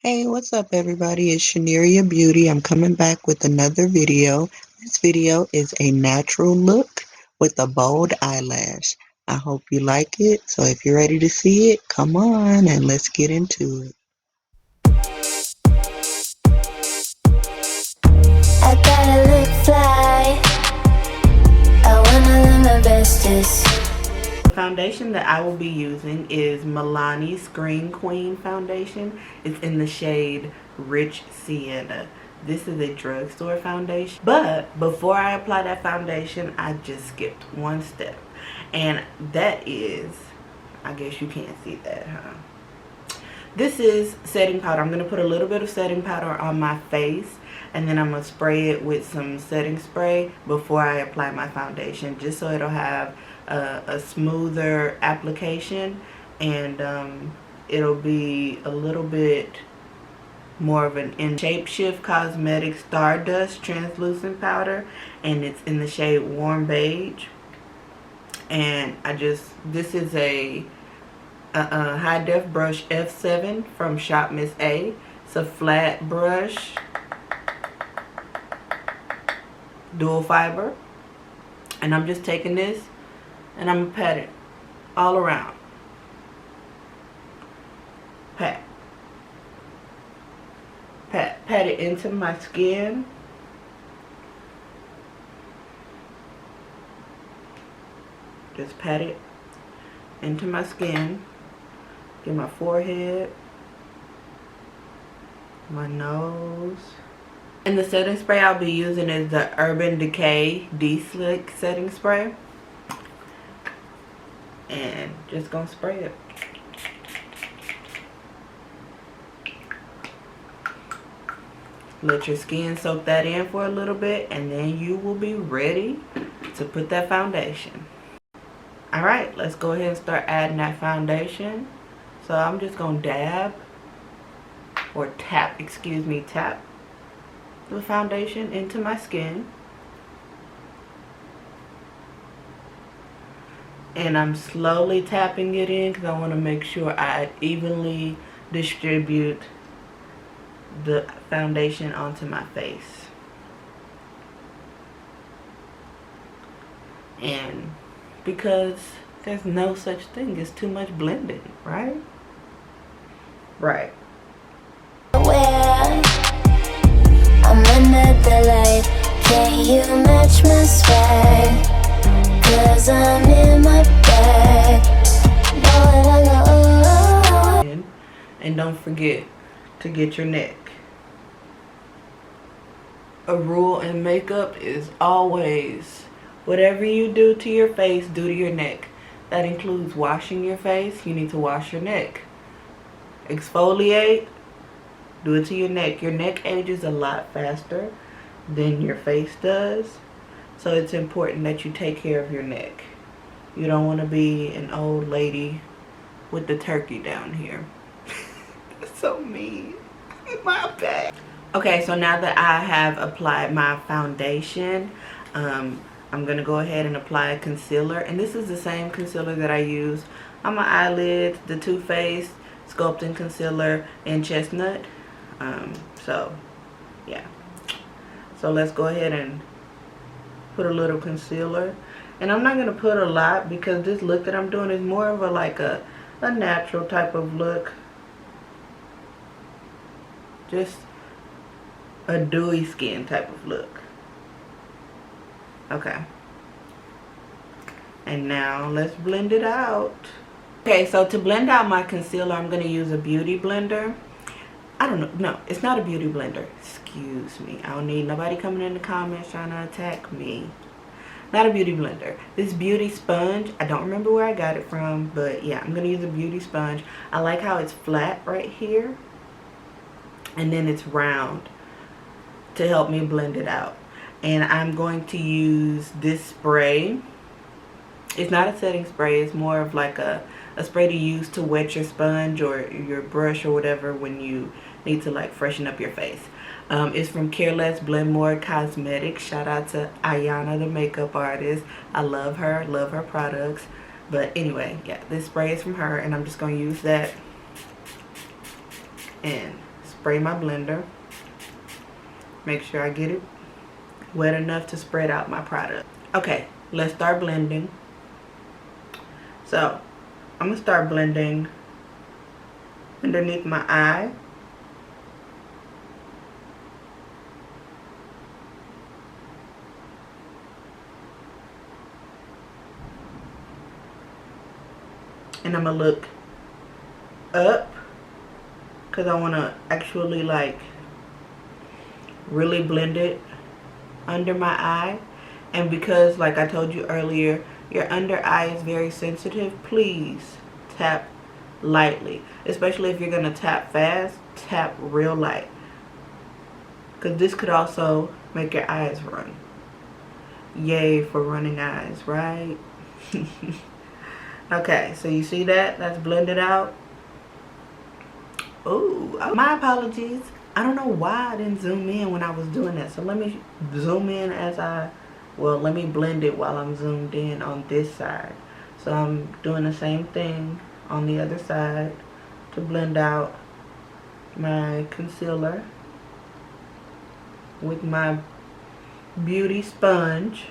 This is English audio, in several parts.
Hey, what's up everybody? It's Shaneria Beauty. I'm coming back with another video. This video is a natural look with a bold eyelash. I hope you like it. So if you're ready to see it, come on and let's get into it. I gotta look fly. I wanna live my bestest. The foundation that I will be using is Milani's Green Queen foundation. It's in the shade Rich Sienna. This is a drugstore foundation. But before I apply that foundation, I just skipped one step. And that is, I guess you can't see that, huh? This is setting powder. I'm going to put a little bit of setting powder on my face. And then I'm going to spray it with some setting spray before I apply my foundation. Just so it'll have a smoother application, and it'll be a little bit more of an in Shapeshift Cosmetics Stardust translucent powder, and it's in the shade Warm Beige. And this is a high def brush F7 from Shop Miss A. It's a flat brush, dual fiber, and I'm just taking this and I'm going to pat it all around. Pat. Pat. Pat it into my skin. Just pat it into my skin. Get my forehead, my nose. And the setting spray I'll be using is the Urban Decay De-Slick setting spray. And just gonna spray it. Let your skin soak that in for a little bit, and then you will be ready to put that foundation. Alright, let's go ahead and start adding that foundation. So I'm just gonna dab, or tap, excuse me, tap the foundation into my skin. And I'm slowly tapping it in because I want to make sure I evenly distribute the foundation onto my face. And because there's no such thing as too much blending, right? Right. Where I'm under the light, can you match my swag? 'Cause I'm in my bag. And don't forget to get your neck. A rule in makeup is always, whatever you do to your face, do to your neck. That includes washing your face. You need to wash your neck. Exfoliate, do it to your neck. Your neck ages a lot faster than your face does. So it's important that you take care of your neck. You don't want to be an old lady with the turkey down here. That's so mean. My bad. Okay, so now that I have applied my foundation, I'm going to go ahead and apply a concealer. And this is the same concealer that I use on my eyelids, the Too Faced Sculpting Concealer in Chestnut. So, yeah. So let's go ahead and put a little concealer. And I'm not going to put a lot because this look that I'm doing is more of a natural type of look. Just a dewy skin type of look. Okay. And now let's blend it out. Okay, so to blend out my concealer, I'm going to use a beauty blender. I don't know. No, it's not a beauty blender. Excuse me. I don't need nobody coming in the comments trying to attack me. Not a beauty blender. This beauty sponge, I don't remember where I got it from, but yeah, I'm going to use a beauty sponge. I like how it's flat right here, and then it's round to help me blend it out. And I'm going to use this spray. It's not a setting spray. It's more of like a spray to use to wet your sponge or your brush or whatever when you need to like freshen up your face. It's from Care Less Blend More Cosmetics. Shout out to Ayana, the makeup artist. I love her products. But anyway, yeah, this spray is from her, and I'm just going to use that and spray my blender. Make sure I get it wet enough to spread out my product. Okay, let's start blending. So I'm gonna start blending underneath my eye. And I'm gonna look up because I want to actually like really blend it under my eye. And because, like I told you earlier, your under eye is very sensitive, please tap lightly. Especially if you're gonna tap fast, tap real light, because this could also make your eyes run. Yay for running eyes, right? Okay, so you see that? That's blended out. Ooh, oh, my apologies. I don't know why I didn't zoom in when I was doing that. So let me zoom in let me blend it while I'm zoomed in on this side. So I'm doing the same thing on the other side to blend out my concealer with my beauty sponge.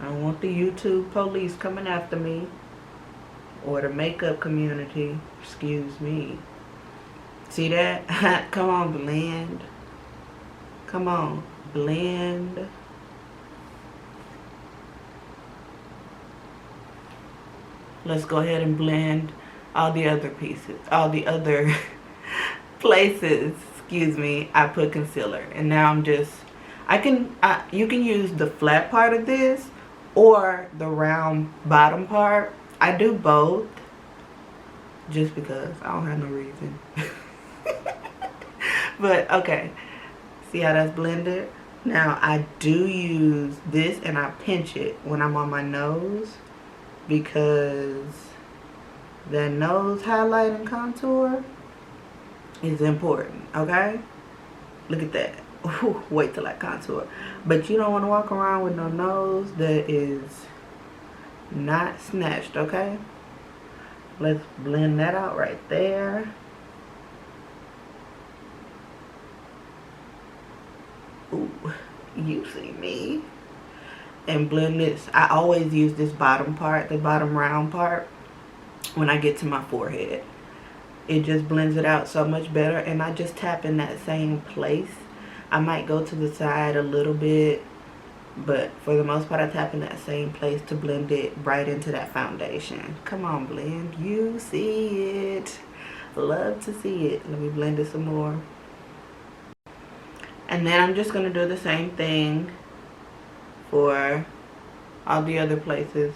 I don't want the YouTube police coming after me, or the makeup community, excuse me. See that? Come on, blend. Come on, blend. Let's go ahead and blend all the other pieces, all the other places, excuse me, I put concealer. And now I'm just, you can use the flat part of this or the round bottom part. I do both just because I don't have no reason. But okay, see how that's blended? Now I do use this and I pinch it when I'm on my nose, because the nose highlight and contour is important, okay? Look at that. Ooh, wait till I contour. But you don't want to walk around with no nose that is not snatched, okay? Let's blend that out right there. Ooh, you see me. And blend this. I always use this bottom part, the bottom round part, when I get to my forehead. It just blends it out so much better. And I just tap in that same place. I might go to the side a little bit, but for the most part I tap in that same place to blend it right into that foundation. Come on, blend. You see it. Love to see it. Let me blend it some more. And then I'm just going to do the same thing for all the other places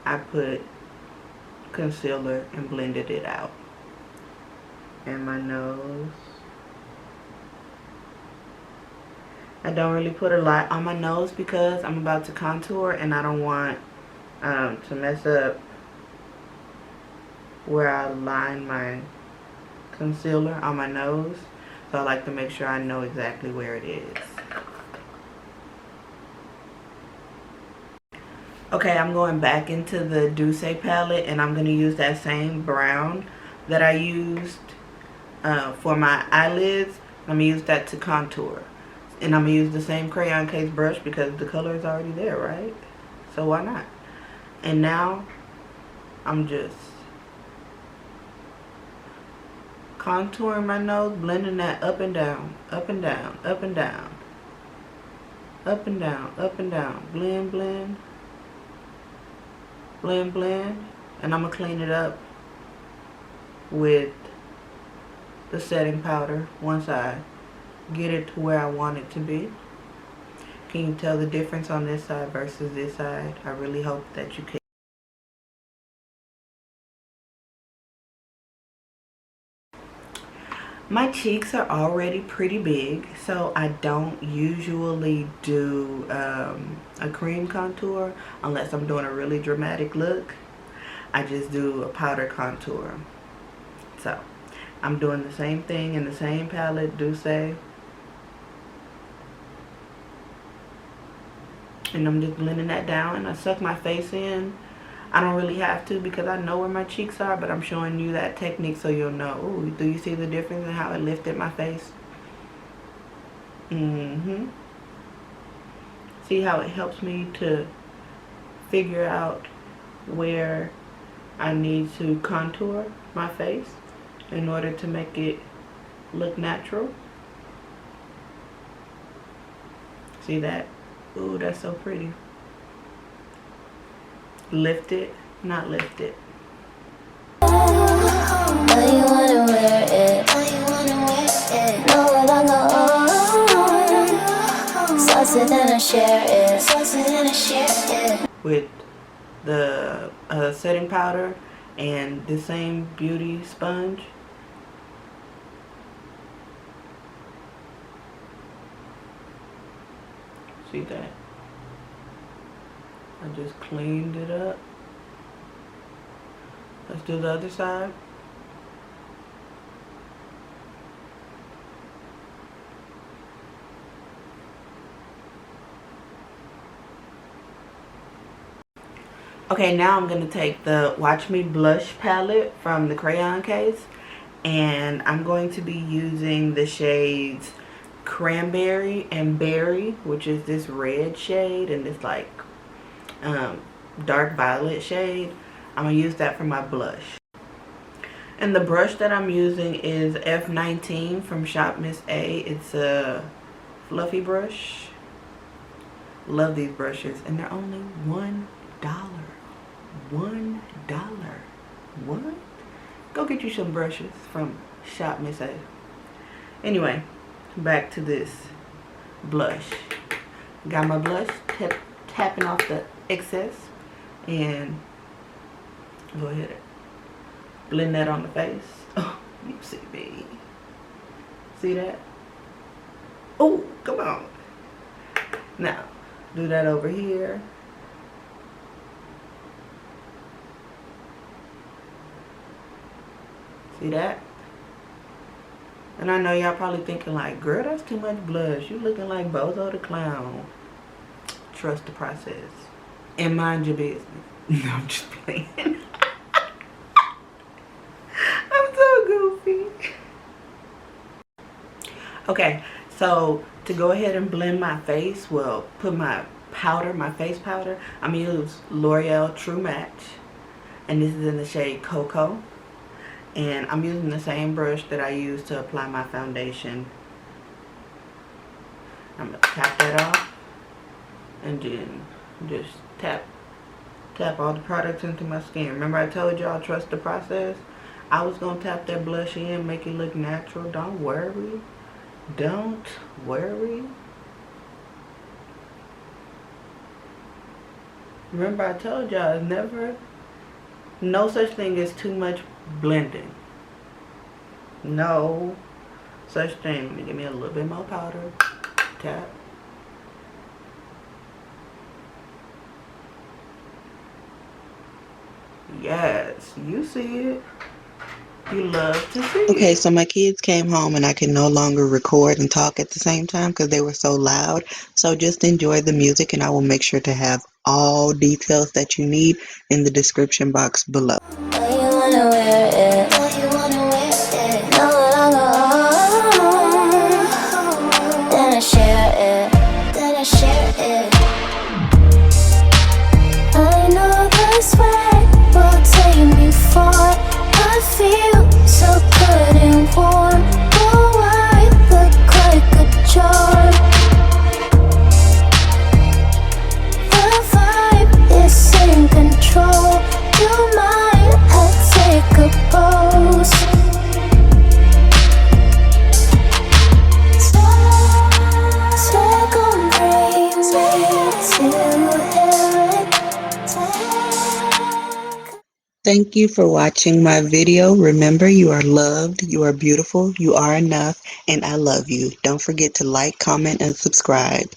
I put concealer and blended it out. And my nose. I don't really put a lot on my nose because I'm about to contour and I don't want to mess up where I line my concealer on my nose. So I like to make sure I know exactly where it is. Okay, I'm going back into the Douce palette and I'm going to use that same brown that I used for my eyelids. I'm going to use that to contour. And I'm going to use the same crayon case brush because the color is already there, right? So why not? And now I'm just contouring my nose, blending that up and down, up and down, up and down, up and down, up and down. Blend, blend, blend, blend. And I'm going to clean it up with the setting powder once I get it to where I want it to be. Can you tell the difference on this side versus this side? I really hope that you can. My cheeks are already pretty big, so I don't usually do a cream contour unless I'm doing a really dramatic look. I just do a powder contour. So I'm doing the same thing in the same palette, Douce. And I'm just blending that down, and I suck my face in. I don't really have to because I know where my cheeks are, but I'm showing you that technique so you'll know. Ooh, do you see the difference in how it lifted my face? See how it helps me to figure out where I need to contour my face in order to make it look natural. See that? Ooh, that's so pretty. Lift it, not lift it. With the setting powder and the same beauty sponge. See that? I just cleaned it up. Let's do the other side. Okay, now I'm going to take the Watch Me Blush palette from the crayon case, and I'm going to be using the shades Cranberry and Berry, which is this red shade and this like dark violet shade. I'm going to use that for my blush. And the brush that I'm using is F19 from Shop Miss A. It's a fluffy brush. Love these brushes, and they're only $1. $1. What? Go get you some brushes from Shop Miss A. Anyway, back to this blush. Got my blush, tapping off the excess, and go ahead and blend that on the face. Oh, you see me. See that? Oh, come on. Now, do that over here. See that? And I know y'all probably thinking like, girl, that's too much blush. You looking like Bozo the Clown. Trust the process. And mind your business. No, I'm just playing. I'm so goofy. Okay, so to go ahead and blend my face, well, put my powder, my face powder, I'm going to use L'Oreal True Match. And this is in the shade Cocoa. And I'm using the same brush that I use to apply my foundation. I'm going to tap that off. And then just tap all the products into my skin. Remember I told y'all trust the process? I was going to tap that blush in, make it look natural. Don't worry. Don't worry. Remember I told y'all never, no such thing as too much blending. No such thing. Give me a little bit more powder. Tap. Yes, you see it. You love to see it. Okay, so my kids came home and I could no longer record and talk at the same time because they were so loud. So just enjoy the music, and I will make sure to have all details that you need in the description box below. Thank you for watching my video. Remember, you are loved, you are beautiful, you are enough, and I love you. Don't forget to like, comment, and subscribe.